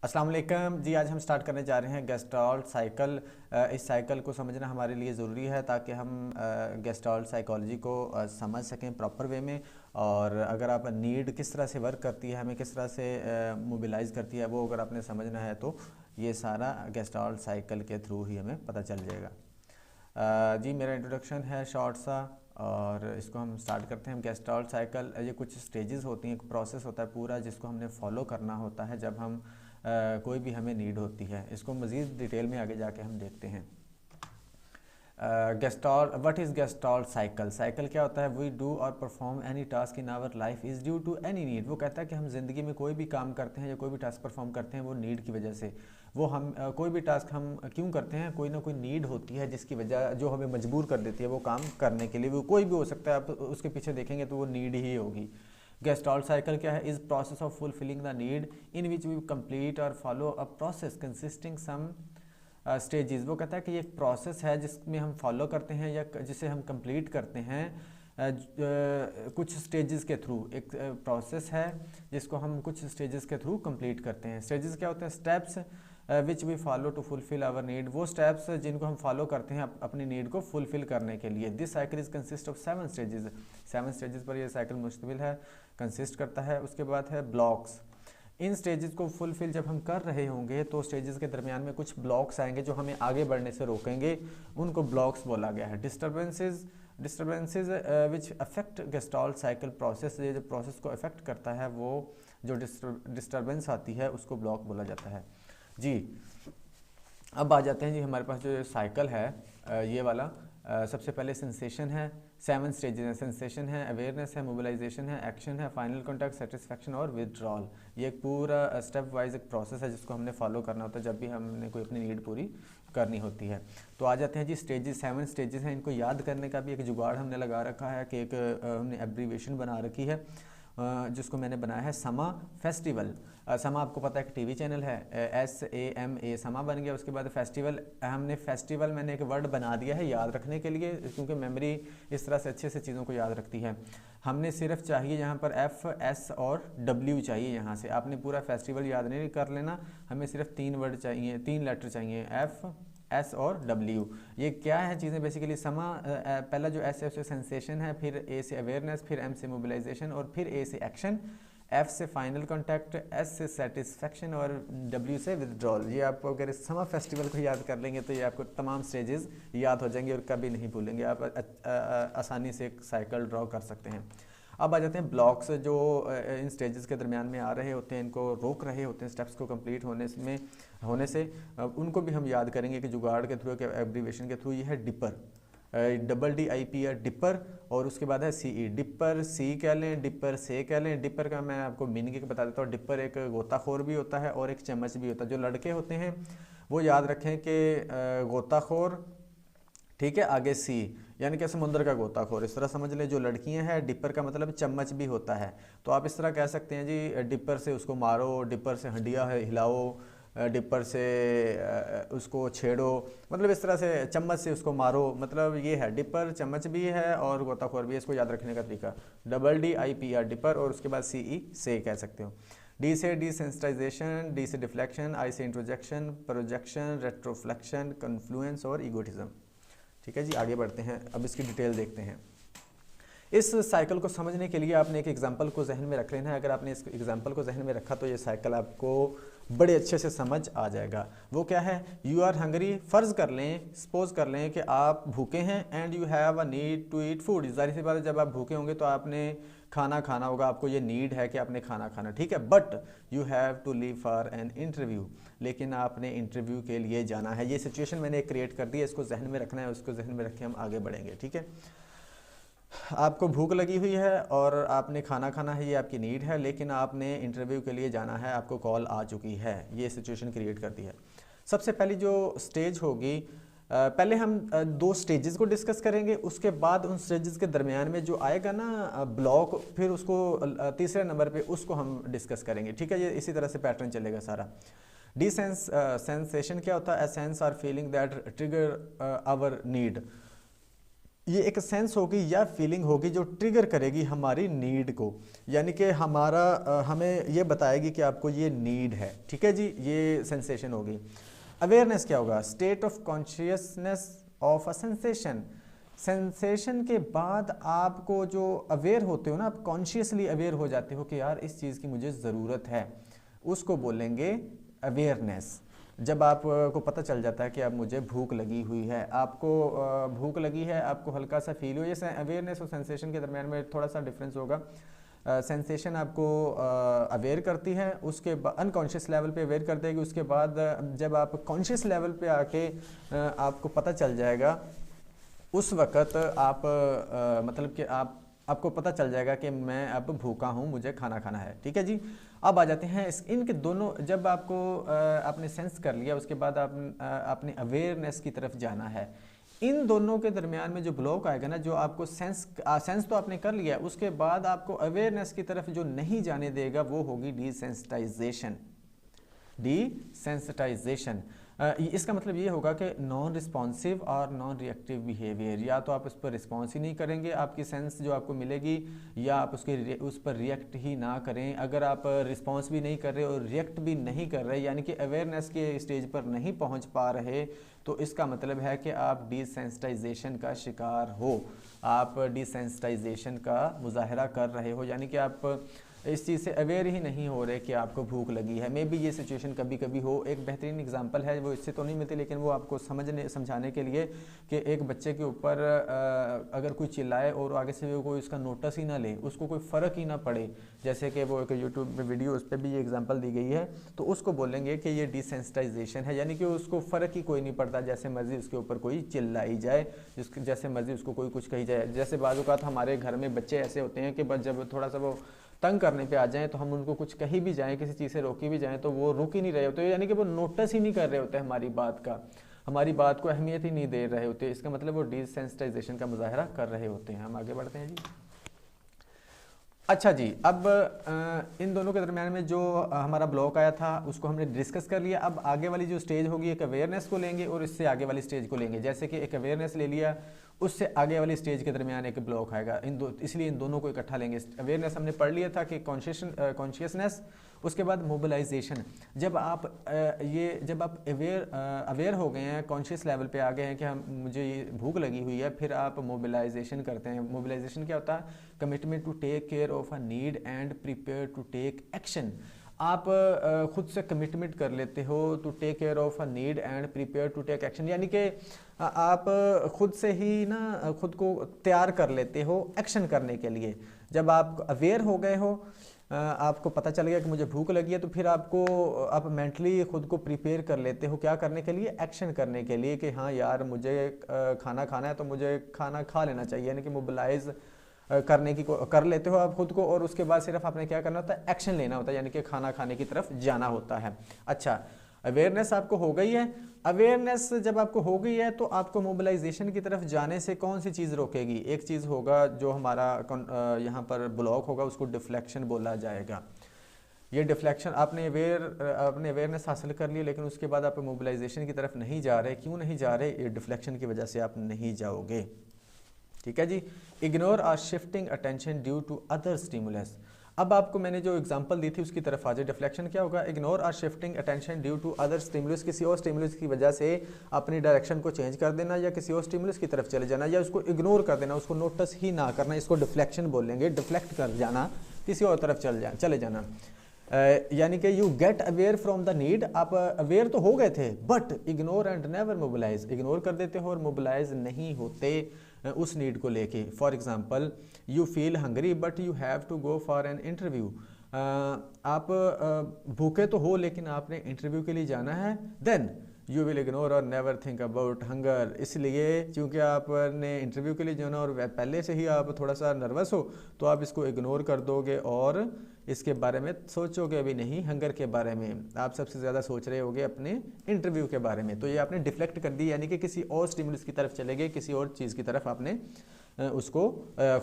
अस्सलाम वालेकुम जी। आज हम स्टार्ट करने जा रहे हैं गेस्टाल्ट साइकिल। इस साइकिल को समझना हमारे लिए ज़रूरी है ताकि हम गेस्टाल्ट साइकोलॉजी को समझ सकें प्रॉपर वे में। और अगर आप नीड किस तरह से वर्क करती है, हमें किस तरह से मोबिलाइज़ करती है, वो अगर आपने समझना है तो ये सारा गेस्टाल्ट साइकिल के थ्रू ही हमें पता चल जाएगा। जी मेरा इंट्रोडक्शन है शॉर्ट सा, और इसको हम स्टार्ट करते हैं। गेस्टाल्ट साइकिल ये कुछ स्टेजेस होती हैं, एक प्रोसेस होता है पूरा जिसको हमने फॉलो करना होता है जब हम कोई भी हमें नीड होती है। इसको मज़ीद डिटेल में आगे जाके हम देखते हैं। Gestalt, what is gestalt cycle? Cycle क्या होता है? We do or perform any task in our life is due to any need. वो कहता है कि हम ज़िंदगी में कोई भी काम करते हैं या कोई भी टास्क परफॉर्म करते हैं वो नीड की वजह से। वो हम कोई भी टास्क हम क्यों करते हैं? कोई ना कोई नीड होती है जिसकी वजह जो हमें मजबूर कर देती है वो काम करने के लिए। वो कोई भी हो सकता है, आप उसके पीछे देखेंगे तो वो नीड ही होगी। गेस्टाल्ट साइकिल क्या है? Is process of fulfilling the need in which we complete और follow a process consisting some stages. वो कहता है कि ये एक प्रोसेस है जिसमें हम फॉलो करते हैं या जिसे हम कंप्लीट करते हैं कुछ स्टेजेस के थ्रू। एक प्रोसेस है जिसको हम कुछ स्टेजेस के थ्रू कंप्लीट करते हैं। स्टेजेस क्या होते हैं? Steps which we follow to fulfil our need. वो स्टेप्स जिनको हम फॉलो करते हैं अपनी नीड को फुलफिल करने के लिए। This cycle is consist of 7 stages. 7 stages पर यह साइकिल मुश्तमिल है, कंसिस्ट करता है। उसके बाद है ब्लॉक्स। इन स्टेजेस को फुलफिल जब हम कर रहे होंगे तो स्टेजेस के दरमियान में कुछ ब्लॉक्स आएंगे जो हमें आगे बढ़ने से रोकेंगे, उनको ब्लॉक्स बोला गया है। Disturbances which affect gestalt cycle process. ये जो प्रोसेस को अफेक्ट करता है वो जो डिस्टर्बेंस आती है उसको ब्लॉक बोला जाता है जी। अब आ जाते हैं जी हमारे पास जो साइकिल है ये वाला। सबसे पहले सेंसेशन है। 7 स्टेजेस हैं। सेंसेशन है, अवेयरनेस है, मोबिलाइजेशन है, एक्शन है, फाइनल कॉन्टैक्ट, सेटिस्फैक्शन और विदड्रॉल। ये एक पूरा स्टेप वाइज एक प्रोसेस है जिसको हमने फॉलो करना होता है जब भी हमने कोई अपनी नीड पूरी करनी होती है। तो आ जाते हैं जी स्टेजेस। 7 स्टेजेस हैं। इनको याद करने का भी एक जुगाड़ हमने लगा रखा है कि एक हमने एब्रीवेशन बना रखी है जिसको मैंने बनाया है समा फेस्टिवल। समा आपको पता है कि टीवी चैनल है, SAMA समा बन गया। उसके बाद फेस्टिवल, हमने फेस्टिवल मैंने एक वर्ड बना दिया है याद रखने के लिए, क्योंकि मेमोरी इस तरह से अच्छे से चीज़ों को याद रखती है। हमने सिर्फ चाहिए यहाँ पर F, S और W चाहिए। यहाँ से आपने पूरा फेस्टिवल याद नहीं कर लेना, हमें सिर्फ 3 वर्ड चाहिए, 3 लेटर चाहिए, F, S और W। ये क्या है चीज़ें बेसिकली? समा पहला जो S है उससे सेंसेशन है, फिर A से अवेयरनेस, फिर M से मोबिलाइजेशन और फिर A से एक्शन, F से फाइनल कॉन्टैक्ट, S से सेटिस्फैक्शन और W से विदड्रॉल। ये आप अगर इस समा फेस्टिवल को याद कर लेंगे तो ये आपको तमाम स्टेजेस याद हो जाएंगे और कभी नहीं भूलेंगे। आप आसानी से एक साइकिल ड्रॉ कर सकते हैं। अब आ जाते हैं ब्लॉक्स जो इन स्टेजेस के दरमियान में आ रहे होते हैं, इनको रोक रहे होते हैं स्टेप्स को कंप्लीट होने से। उनको भी हम याद करेंगे कि जुगाड़ के थ्रू, के एब्रीवेशन के थ्रू। ये है डिपर, DIPPR डिपर, और उसके बाद है CE डिपर। सी कह लें, डिपर से कह लें। डिपर का मैं आपको मीनिंग बता देता हूँ। डिपर एक गोताखोर भी होता है और एक चम्मच भी होता है। जो लड़के होते हैं वो याद रखें कि गोताखोर, ठीक है, आगे सी यानी कि समुद्र का गोताखोर, इस तरह समझ लें। जो लड़कियां हैं डिपर का मतलब चम्मच भी होता है, तो आप इस तरह कह सकते हैं जी डिपर से उसको मारो, डिपर से हंडिया हिलाओ, डिपर से उसको छेड़ो, मतलब इस तरह से चम्मच से उसको मारो। मतलब ये है डिपर, चम्मच भी है और गोताखोर भी है। इसको याद रखने का तरीका DIPPR डिपर, और उसके बाद CE से कह सकते हो। D से डिसेंसिटाइजेशन, D से डिफ्लेक्शन, I से इंट्रोजेक्शन, प्रोजेक्शन, रेट्रोफ्लेक्शन, कन्फ्लुएंस और ईगोटिज्म। ठीक है जी, आगे बढ़ते हैं। अब इसकी डिटेल देखते हैं। इस साइकिल को समझने के लिए आपने एक एग्जांपल को जहन में रख लेना है। अगर आपने इस एग्जांपल को जहन में रखा तो ये साइकिल आपको बड़े अच्छे से समझ आ जाएगा। वो क्या है? You are hungry. फ़र्ज़ कर लें, सपोज कर लें कि आप भूखे हैं and you have a need to eat food. ज़ाहिर सी बात है जब आप भूखे होंगे तो आपने खाना खाना होगा, आपको ये नीड है कि आपने खाना खाना, ठीक है। But you have to leave for an interview, लेकिन आपने इंटरव्यू के लिए जाना है। ये सिचुएशन मैंने क्रिएट कर दी है, इसको जहन में रखना है, उसको जहन में रख के हम आगे बढ़ेंगे, ठीक है। आपको भूख लगी हुई है और आपने खाना खाना है, ये आपकी नीड है, लेकिन आपने इंटरव्यू के लिए जाना है, आपको कॉल आ चुकी है। ये सिचुएशन क्रिएट करती है। सबसे पहली जो स्टेज होगी, पहले हम 2 स्टेजेस को डिस्कस करेंगे, उसके बाद उन स्टेजेस के दरमियान में जो आएगा ना ब्लॉक, फिर उसको तीसरे नंबर पे उसको हम डिस्कस करेंगे, ठीक है। ये इसी तरह से पैटर्न चलेगा सारा। सेंसेशन क्या होता है? A sense or feeling that trigger our need. ये एक सेंस होगी या फीलिंग होगी जो ट्रिगर करेगी हमारी नीड को, यानी कि हमें ये बताएगी कि आपको ये नीड है। ठीक है जी, ये सेंसेशन होगी। अवेयरनेस क्या होगा? State of consciousness of a sensation. Sensation के बाद आपको जो अवेयर होते हो ना, आप कॉन्शियसली अवेयर हो जाते हो कि यार इस चीज़ की मुझे ज़रूरत है, उसको बोलेंगे अवेयरनेस। जब आपको पता चल जाता है कि अब मुझे भूख लगी हुई है, आपको भूख लगी है, आपको हल्का सा फील हो, ये अवेयरनेस और सेंसेशन के दरम्यान में थोड़ा सा डिफरेंस होगा। सेंसेशन आपको अवेयर करती है, उसके बाद अनकॉन्शियस लेवल पे अवेयर कर देगी, उसके बाद जब आप कॉन्शियस लेवल पे आके आपको पता चल जाएगा, उस वक़्त आप मतलब कि आपको पता चल जाएगा कि मैं अब भूखा हूँ, मुझे खाना खाना है। ठीक है जी। अब आ जाते हैं इनके दोनों, जब आपको आपने सेंस कर लिया, उसके बाद आपने अवेयरनेस की तरफ जाना है। इन दोनों के दरमियान में जो ब्लॉक आएगा ना, जो आपको सेंस तो आपने कर लिया, उसके बाद आपको अवेयरनेस की तरफ जो नहीं जाने देगा वो होगी डिसेंसिटाइजेशन। डिसेंसिटाइजेशन इसका मतलब ये होगा कि नॉन रिस्पॉन्सिव और नॉन रिएक्टिव बिहेवियर। या तो आप उस पर रिस्पॉन्स ही नहीं करेंगे, आपकी सेंस जो आपको मिलेगी, या आप उस पर रिएक्ट ही ना करें। अगर आप रिस्पॉन्स भी नहीं कर रहे और रिएक्ट भी नहीं कर रहे, यानी कि अवेयरनेस के स्टेज पर नहीं पहुंच पा रहे, तो इसका मतलब है कि आप डिसेंसिटाइजेशन का शिकार हो, आप डिसेंसिटाइजेशन का मुजाहरा कर रहे हो, यानी कि आप इस चीज़ से अवेयर ही नहीं हो रहे कि आपको भूख लगी है। मे बी ये सिचुएशन कभी कभी हो। एक बेहतरीन एग्जांपल है, वो इससे तो नहीं मिलती, लेकिन वो आपको समझाने के लिए कि एक बच्चे के ऊपर अगर कोई चिल्लाए और आगे से वो कोई उसका नोटिस ही ना ले, उसको कोई फ़र्क ही ना पड़े, जैसे कि वो एक यूट्यूब में वीडियो, उस पर भी ये एग्जाम्पल दी गई है, तो उसको बोलेंगे कि ये डिसेंसिटाइजेशन है, यानी कि उसको फ़र्क ही कोई नहीं पड़ता, जैसे मर्जी उसके ऊपर कोई चिल्लाई जाए, जैसे मर्जी उसको कोई कुछ कही जाए। जैसे बाज़ औक़ात हमारे घर में बच्चे ऐसे होते हैं कि बस जब थोड़ा सा वो तंग करने पे आ जाएं, तो हम उनको कुछ कही भी जाएं, किसी चीज़ से रोकी भी जाएं, तो वो रुक ही नहीं रहे होते, यानी कि वो नोटिस ही नहीं कर रहे होते हमारी बात का, हमारी बात को अहमियत ही नहीं दे रहे होते। इसका मतलब वो डिसेंसिटाइजेशन का मुजाहरा कर रहे होते हैं। हम आगे बढ़ते हैं जी। अच्छा जी, अब इन दोनों के दरम्यान में जो हमारा ब्लॉक आया था उसको हमने डिस्कस कर लिया। अब आगे वाली जो स्टेज होगी, एक अवेयरनेस को लेंगे और इससे आगे वाली स्टेज को लेंगे। जैसे कि एक अवेयरनेस ले लिया, उससे आगे वाली स्टेज के दरमियान एक ब्लॉक आएगा, इसलिए इन दोनों को इकट्ठा लेंगे। अवेयरनेस हमने पढ़ लिया था कि कॉन्शियसनेस, उसके बाद मोबिलाइजेशन। जब आप अवेयर हो गए हैं, कॉन्शियस लेवल पे आ गए हैं कि मुझे ये भूख लगी हुई है, फिर आप मोबिलाइजेशन करते हैं। मोबिलाइजेशन क्या होता है? Commitment to take care of a need and prepare to take action. आप खुद से कमिटमेंट कर लेते हो to take care of a need and prepare to take action, यानी कि आप खुद से ही ना खुद को तैयार कर लेते हो एक्शन करने के लिए। जब आप अवेयर हो गए हो, आपको पता चल गया कि मुझे भूख लगी है, तो फिर आप मेंटली खुद को प्रिपेयर कर लेते हो क्या करने के लिए? एक्शन करने के लिए, कि हाँ यार मुझे खाना खाना है, तो मुझे खाना खा लेना चाहिए, यानी कि मोबिलाइज करने की कर लेते हो आप खुद को, और उसके बाद सिर्फ आपने क्या करना होता है? एक्शन लेना होता है, यानी कि खाना खाने की तरफ जाना होता है। अच्छा, अवेयरनेस आपको हो गई है। अवेयरनेस जब आपको हो गई है, तो आपको मोबिलाइजेशन की तरफ जाने से कौन सी चीज़ रोकेगी? एक चीज़ होगा जो हमारा यहाँ पर ब्लॉक होगा, उसको डिफ्लेक्शन बोला जाएगा। ये डिफ्लेक्शन, आपने अवेयरनेस हासिल कर ली, लेकिन उसके बाद आप मोबिलाइजेशन की तरफ नहीं जा रहे। क्यों नहीं जा रहे? ये डिफ्लेक्शन की वजह से आप नहीं जाओगे। ठीक है जी। Ignore or shifting attention due to other stimulus. अब आपको मैंने जो एग्जांपल दी थी उसकी तरफ आ जाए। डिफ्लेक्शन क्या होगा? Ignore or shifting attention due to other stimulus, किसी और स्टिमुलस की वजह से अपनी डायरेक्शन को चेंज कर देना, या किसी और स्टिमुलस की तरफ चले जाना, या उसको इग्नोर कर देना, उसको नोटिस ही ना करना, इसको डिफ्लेक्शन बोलेंगे। डिफ्लेक्ट कर जाना, किसी और तरफ चले जाना। यानी कि you get aware from the need, आप अवेयर तो हो गए थे, but ignore and never mobilize, ignore कर देते हो और मोबिलाइज नहीं होते उस नीड को लेके। For example, you feel hungry but you have to go for an interview. आप भूखे तो हो, लेकिन आपने इंटरव्यू के लिए जाना है। देन यू विल इग्नोर और नेवर थिंक अबाउट हंगर, इसलिए क्योंकि आपने इंटरव्यू के लिए जाना और पहले से ही आप थोड़ा सा नर्वस हो, तो आप इसको इग्नोर कर दोगे और इसके बारे में सोचोगे भी नहीं। हंगर के बारे में आप सबसे ज़्यादा सोच रहे होगे अपने इंटरव्यू के बारे में, तो ये आपने डिफ्लेक्ट कर दी, यानी कि किसी और स्टिमुलस की तरफ चले गए, किसी और चीज़ की तरफ आपने उसको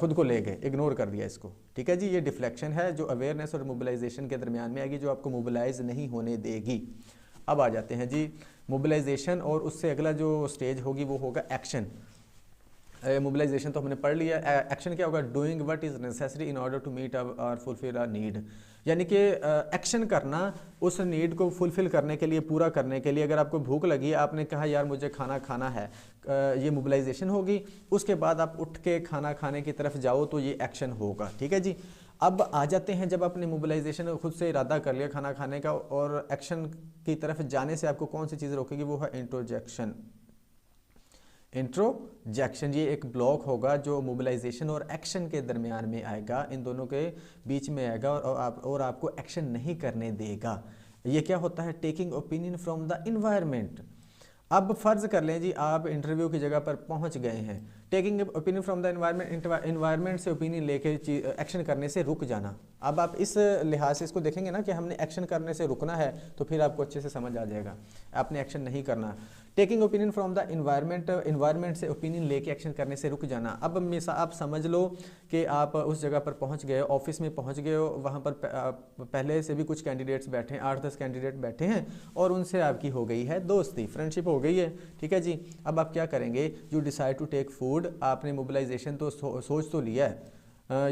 खुद को ले गए, इग्नोर कर दिया इसको। ठीक है जी, ये डिफ्लेक्शन है जो अवेयरनेस और मोबिलाइजेशन के दरमियान में आएगी, जो आपको मोबिलाइज नहीं होने देगी। अब आ जाते हैं जी मोबिलाइजेशन, और उससे अगला जो स्टेज होगी वो होगा एक्शन। मोबिलाइजेशन तो हमने पढ़ लिया। एक्शन क्या होगा, doing what is necessary in order to meet or fulfil our need, यानी कि एक्शन करना उस नीड को फुलफिल करने के लिए, पूरा करने के लिए। अगर आपको भूख लगी, आपने कहा यार मुझे खाना खाना है, ये मोबिलाइजेशन होगी। उसके बाद आप उठ के खाना खाने की तरफ जाओ तो ये एक्शन होगा, ठीक है जी। अब आ जाते हैं, जब आपने मोबिलाइजेशन खुद से इरादा कर लिया खाना खाने का, और एक्शन की तरफ जाने से आपको कौन सी चीज़ रोकेगी, वो है इंट्रोजेक्शन। इंट्रोजेक्शन ये एक ब्लॉक होगा जो मोबिलाइजेशन और एक्शन के दरमियान में आएगा, इन दोनों के बीच में आएगा, और आपको एक्शन नहीं करने देगा। ये क्या होता है, taking opinion from the environment. अब फर्ज कर लें जी, आप इंटरव्यू की जगह पर पहुंच गए हैं, taking opinion from the environment से ओपिनियन लेके एक्शन करने से रुक जाना। अब आप इस लिहाज से इसको देखेंगे ना कि हमने एक्शन करने से रुकना है, तो फिर आपको अच्छे से समझ आ जाएगा। आपने एक्शन नहीं करना, taking opinion from the environment से ओपिनियन लेके एक्शन करने से रुक जाना। अब आप समझ लो कि आप उस जगह पर पहुंच गए, ऑफिस में पहुंच गए हो, वहाँ पर पहले से भी कुछ कैंडिडेट्स बैठे हैं, 8-10 कैंडिडेट बैठे हैं, और उनसे आपकी हो गई है दोस्ती, फ्रेंडशिप हो गई है, ठीक है जी। अब आप क्या करेंगे, you decide to take food. आपने मोबिलाइजेशन तो सोच तो लिया है,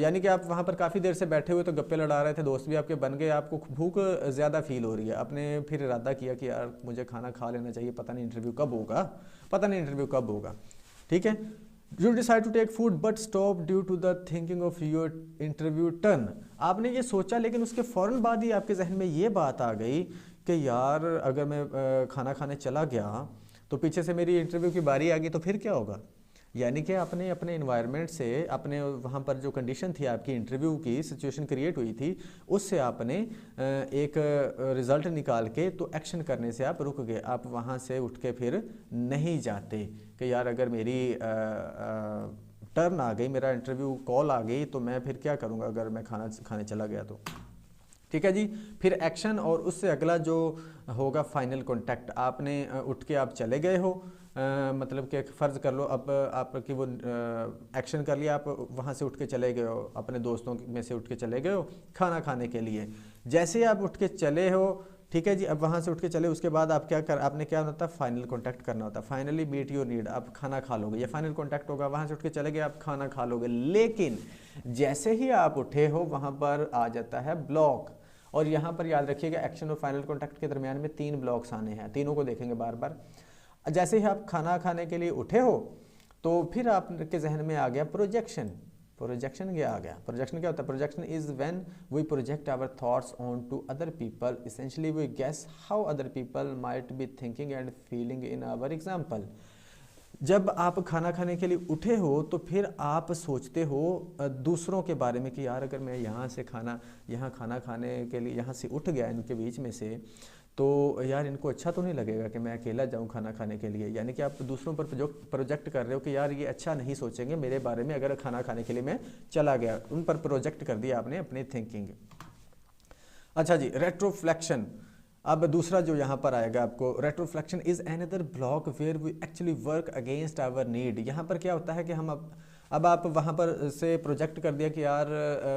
यानी कि आप वहाँ पर काफ़ी देर से बैठे हुए तो गप्पे लड़ा रहे थे, दोस्त भी आपके बन गए, आपको भूख ज़्यादा फील हो रही है। आपने फिर इरादा किया कि यार मुझे खाना खा लेना चाहिए, पता नहीं इंटरव्यू कब होगा, ठीक है। You decide to take food but stop due to the thinking of your interview turn. आपने ये सोचा, लेकिन उसके फ़ौरन बाद ही आपके जहन में ये बात आ गई कि यार अगर मैं खाना खाने चला गया तो पीछे से मेरी इंटरव्यू की बारी आ गई, तो फिर क्या होगा। यानी कि आपने अपने इन्वायरमेंट से, अपने वहाँ पर जो कंडीशन थी, आपकी इंटरव्यू की सिचुएशन क्रिएट हुई थी, उससे आपने एक रिज़ल्ट निकाल के तो एक्शन करने से आप रुक गए। आप वहाँ से उठ के फिर नहीं जाते कि यार अगर मेरी टर्न आ गई, मेरा इंटरव्यू कॉल आ गई, तो मैं फिर क्या करूँगा अगर मैं खाना खाने चला गया तो, ठीक है जी। फिर एक्शन, और उससे अगला जो होगा फाइनल कॉन्टैक्ट। आपने उठ के आप चले गए हो, मतलब कि फ़र्ज़ कर लो अब आपकी वो एक्शन कर लिया, आप वहाँ से उठ के चले गए हो, अपने दोस्तों में से उठ के चले गए हो खाना खाने के लिए। जैसे ही आप उठ के चले हो, ठीक है जी, अब वहाँ से उठ के चले, उसके बाद आप आपने क्या होता है, फाइनल कॉन्टैक्ट करना होता है। फाइनली मीट योर नीड, आप खाना खा लोगे, ये फाइनल कॉन्टैक्ट होगा। वहाँ से उठ के चले गए, आप खाना खा लोगे, लेकिन जैसे ही आप उठे हो वहाँ पर आ जाता है ब्लॉक। और यहाँ पर याद रखिएगा, एक्शन और फाइनल कॉन्टैक्ट के दरमियान में 3 ब्लॉक्स आने हैं, तीनों को देखेंगे बार बार। जैसे ही आप खाना खाने के लिए उठे हो, तो फिर आपके जहन में आ गया प्रोजेक्शन। प्रोजेक्शन क्या आ गया, प्रोजेक्शन क्या होता है, projection is when we project our thoughts on to other people, essentially we guess how other people might be thinking and feeling in our example. जब आप खाना खाने के लिए उठे हो, तो फिर आप सोचते हो दूसरों के बारे में कि यार अगर मैं यहाँ खाना खाने के लिए यहाँ से उठ गया इनके बीच में से, तो यार इनको अच्छा तो नहीं लगेगा कि मैं अकेला जाऊँ खाना खाने के लिए। यानी कि आप दूसरों पर प्रोजेक्ट कर रहे हो कि यार ये अच्छा नहीं सोचेंगे मेरे बारे में अगर खाना खाने के लिए मैं चला गया। उन पर प्रोजेक्ट कर दिया आपने अपनी थिंकिंग। अच्छा जी, रेट्रोफ्लेक्शन। अब दूसरा जो यहाँ पर आएगा आपको, retroflection is another block where we actually work against our need. यहाँ पर क्या होता है कि हम अब आप वहाँ पर से प्रोजेक्ट कर दिया कि यार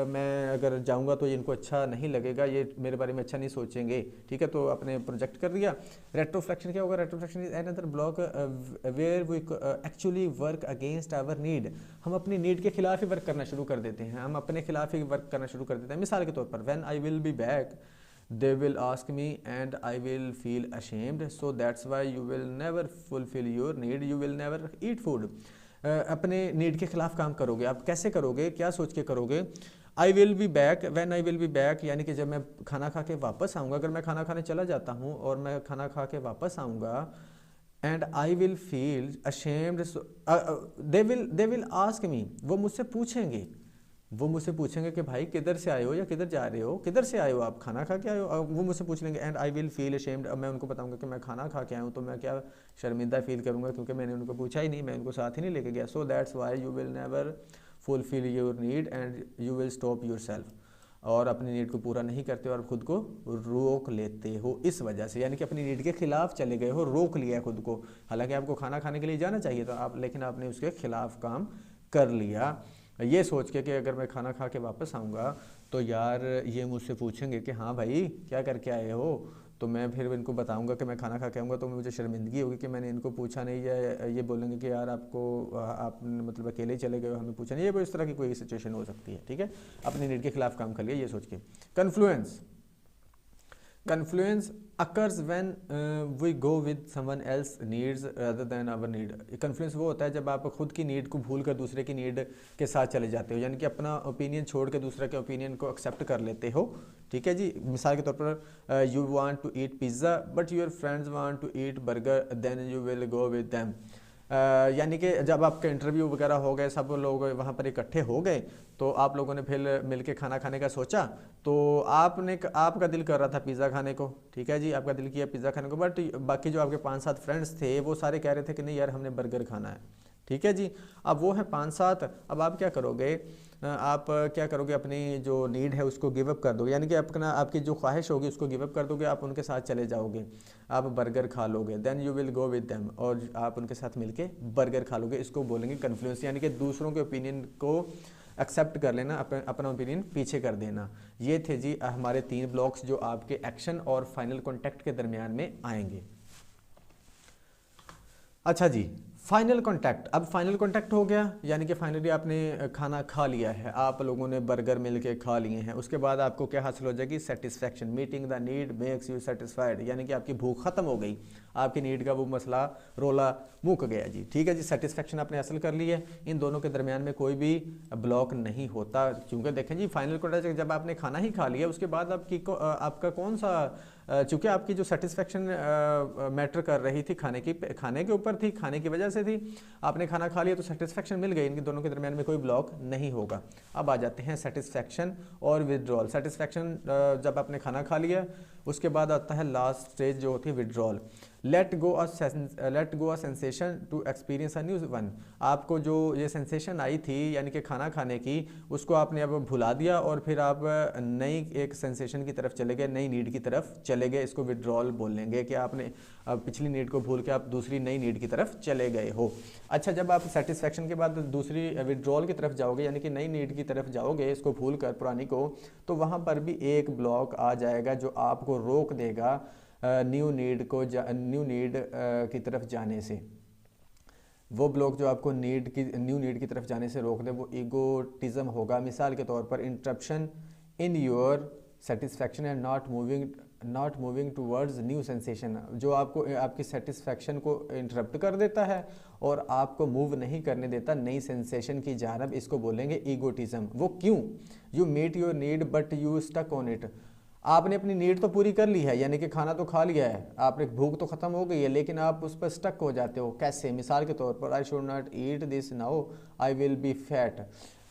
मैं अगर जाऊँगा तो ये इनको अच्छा नहीं लगेगा, ये मेरे बारे में अच्छा नहीं सोचेंगे, ठीक है, तो आपने प्रोजेक्ट कर दिया। रेट्रोफ्लेक्शन क्या होगा, retroflection is another block where we actually work against our need. हम अपनी नीड के खिलाफ ही वर्क करना शुरू कर देते हैं, हम अपने खिलाफ ही वर्क करना शुरू कर देते हैं। मिसाल के तौर पर, when I will be back they will ask me and I will feel ashamed, so that's why you will never fulfill your need, you will never eat food। अपने नीड के खिलाफ काम करोगे। आप कैसे करोगे, क्या सोच के करोगे, I will be back, when I will be back, यानी कि जब मैं खाना खा के वापस आऊँगा, अगर मैं खाना खाने चला जाता हूँ और मैं खाना खा के वापस आऊँगा, and I will feel ashamed, they will ask me, वो मुझसे पूछेंगे कि भाई किधर से आए हो या किधर जा रहे हो, किधर से आए हो, आप खाना खा के आए हो, वो मुझसे पूछ लेंगे। And I will feel ashamed, अब मैं उनको बताऊंगा कि मैं खाना खा के आया हूँ, तो मैं क्या शर्मिंदा फील करूँगा क्योंकि मैंने उनको पूछा ही नहीं, मैं उनको साथ ही नहीं लेके गया। So that's why you will never fulfil your need and you will stop your self, और अपनी नीड को पूरा नहीं करते और खुद को रोक लेते हो इस वजह से। यानी कि अपनी नीड के खिलाफ चले गए हो, रोक लिया खुद को। हालांकि आपको खाना खाने के लिए जाना चाहिए था लेकिन आपने उसके खिलाफ काम कर लिया, ये सोच के कि अगर मैं खाना खा के वापस आऊँगा तो यार ये मुझसे पूछेंगे कि हाँ भाई क्या करके आए हो, तो मैं फिर इनको बताऊंगा कि मैं खाना खा के आऊँगा, तो मुझे शर्मिंदगी होगी कि मैंने इनको पूछा नहीं, या ये बोलेंगे कि यार आपको आप मतलब अकेले ही चले गए, हमें पूछा नहीं। ये इस तरह की कोई सिचुएशन हो सकती है, ठीक है। अपनी नीड के खिलाफ काम कर लिया ये सोच के। Confluence occurs when we go with someone else needs rather than our need। Confluence वो होता है जब आप खुद की नीड को भूल कर दूसरे की नीड के साथ चले जाते हो, यानी कि अपना ओपिनियन छोड़ के दूसरे के ओपिनियन को एक्सेप्ट कर लेते हो, ठीक है जी। मिसाल के तौर पर you want to eat pizza but your friends want to eat burger, then you will go with them. यानी कि जब आपका इंटरव्यू वगैरह हो गए, सब लोग वहाँ पर इकट्ठे हो गए, तो आप लोगों ने फिर मिलके खाना खाने का सोचा, तो आपका दिल कर रहा था पिज़्ज़ा खाने को, ठीक है जी, आपका दिल किया पिज़्ज़ा खाने को, बट बाकी जो आपके 5-7 फ्रेंड्स थे वो सारे कह रहे थे कि नहीं यार हमने बर्गर खाना है, ठीक है जी। अब वो है 5-7, अब आप क्या करोगे, अपनी जो नीड है उसको गिव अप कर दोगे, यानी कि आपकी जो ख्वाहिश होगी उसको गिव अप कर दोगे, आप उनके साथ चले जाओगे, आप बर्गर खा लोगे, then you will go with them, और आप उनके साथ मिलके बर्गर खा लोगे। इसको बोलेंगे कन्फ्लुएंस, यानी कि दूसरों के ओपिनियन को एक्सेप्ट कर लेना, अपना ओपिनियन पीछे कर देना। ये थे जी हमारे 3 ब्लॉक्स जो आपके एक्शन और फाइनल कॉन्टैक्ट के दरमियान में आएंगे। अच्छा जी, फाइनल कॉन्टैक्ट। अब फाइनल कॉन्टैक्ट हो गया, यानी कि फाइनली आपने खाना खा लिया है, आप लोगों ने बर्गर मिल के खा लिए हैं, उसके बाद आपको क्या हासिल हो जाएगी, satisfaction. Meeting the need makes you satisfied, यानी कि आपकी भूख खत्म हो गई, आपकी नीड का वो मसला रोला मुक गया जी, ठीक है जी। सेटिस्फैक्शन आपने हासिल कर ली है, इन दोनों के दरमियान में कोई भी ब्लॉक नहीं होता, क्योंकि देखें जी फाइनल कॉन्टैक्ट जब आपने खाना ही खा लिया, उसके बाद आपका कौन सा, चूँकि आपकी जो सेटिस्फैक्शन मैटर कर रही थी खाने के ऊपर थी, खाने की वजह से थी, आपने खाना खा लिया तो सेटिस्फैक्शन मिल गई, इनके दोनों के दरमियान में कोई ब्लॉक नहीं होगा। अब आ जाते हैं सेटिस्फैक्शन और विड्रॉल। सेटिस्फैक्शन जब आपने खाना खा लिया, उसके बाद आता है लास्ट स्टेज जो होती है withdrawal. Let go a sensation to experience a new one. आपको जो ये सेंसेशन आई थी यानी कि खाना खाने की, उसको आपने अब भुला दिया और फिर आप नई एक सेंसेशन की तरफ चले गए, नई नीड की तरफ चले गए। इसको विड्रॉल बोलेंगे कि आपने पिछली नीड को भूल के आप दूसरी नई नीड की तरफ चले गए हो। अच्छा, जब आप सेटिस्फैक्शन के बाद दूसरी विड्रॉल की तरफ जाओगे, यानी कि नई नीड की तरफ जाओगे, इसको भूल कर पुरानी को, तो वहाँ पर भी एक ब्लॉक आ जाएगा जो आपको रोक देगा न्यू नीड की तरफ जाने से। वो ब्लॉक जो आपको न्यू नीड की तरफ जाने से रोक दे, वो ईगोटिज्म होगा। मिसाल के तौर पर interruption in your satisfaction and not moving towards new sensation, जो आपको आपकी सेटिस्फैक्शन को इंटरप्ट कर देता है और आपको मूव नहीं करने देता नई सेंसेशन की जानब, इसको बोलेंगे ईगोटिज्म। वो क्यों? You meet your need but you stuck on it. आपने अपनी नीड तो पूरी कर ली है, यानी कि खाना तो खा लिया है, आपने भूख तो ख़त्म हो गई है, लेकिन आप उस पर स्टक हो जाते हो। कैसे? मिसाल के तौर पर I should not eat this now, I will be fat.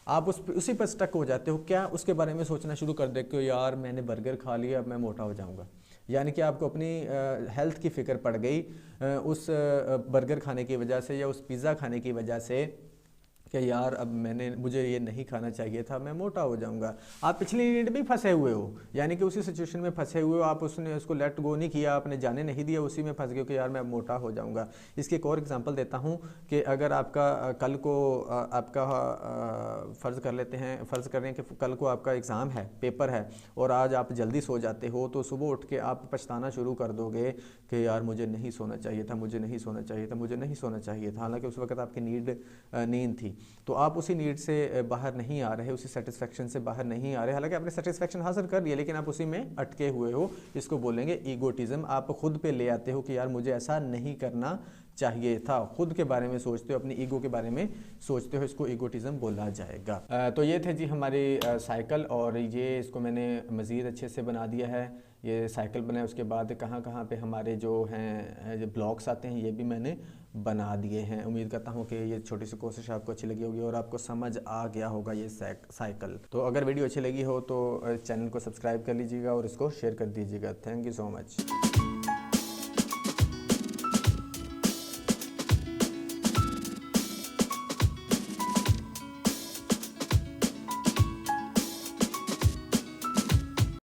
आप उसी पर स्टक हो जाते हो। क्या? उसके बारे में सोचना शुरू कर देते हो, यार मैंने बर्गर खा लिया, अब मैं मोटा हो जाऊंगा। यानी कि आपको अपनी हेल्थ की फ़िक्र पड़ गई उस बर्गर खाने की वजह से या उस पिज़्ज़ा खाने की वजह से कि यार अब मुझे ये नहीं खाना चाहिए था, मैं मोटा हो जाऊंगा। आप पिछली नीड में फंसे हुए हो, यानी कि उसी सिचुएशन में फंसे हुए हो, आप उसको लेट गो नहीं किया, आपने जाने नहीं दिया, उसी में फंस गए कि यार मैं मोटा हो जाऊंगा। इसकी एक और एग्जांपल देता हूं कि अगर आपका कल को आपका फ़र्ज़ कर रहे हैं कि कल को आपका एग्ज़ाम है, पेपर है, और आज आप जल्दी सो जाते हो, तो सुबह उठ के आप पछताना शुरू कर दोगे कि यार मुझे नहीं सोना चाहिए था, मुझे नहीं सोना चाहिए था, मुझे नहीं सोना चाहिए था। हालांकि उस वक्त आपकी नींद थी, तो आप उसी नीड से बाहर नहीं आ रहे, उसी सेटिस्फैक्शन से बाहर नहीं आ रहे। हालांकि आपने सेटिस्फैक्शन हासिल कर लिया, लेकिन आप उसी में अटके हुए हो। इसको बोलेंगे ईगोटिज्म। आप खुद पे ले आते हो कि यार मुझे ऐसा नहीं करना चाहिए था, खुद के बारे में सोचते हो, अपनी ईगो के बारे में सोचते हो, इसको ईगोटिज्म बोला जाएगा। तो ये थे जी हमारी साइकिल, और ये इसको मैंने मज़ीद अच्छे से बना दिया है। ये साइकिल बनाया, उसके बाद कहाँ कहाँ पे हमारे जो हैं जो ब्लॉक्स आते हैं, ये भी मैंने बना दिए हैं। उम्मीद करता हूँ कि ये छोटी सी कोशिश आपको अच्छी लगी होगी और आपको समझ आ गया होगा ये साइकिल। तो अगर वीडियो अच्छी लगी हो तो चैनल को सब्सक्राइब कर लीजिएगा और इसको शेयर कर दीजिएगा। Thank you so much.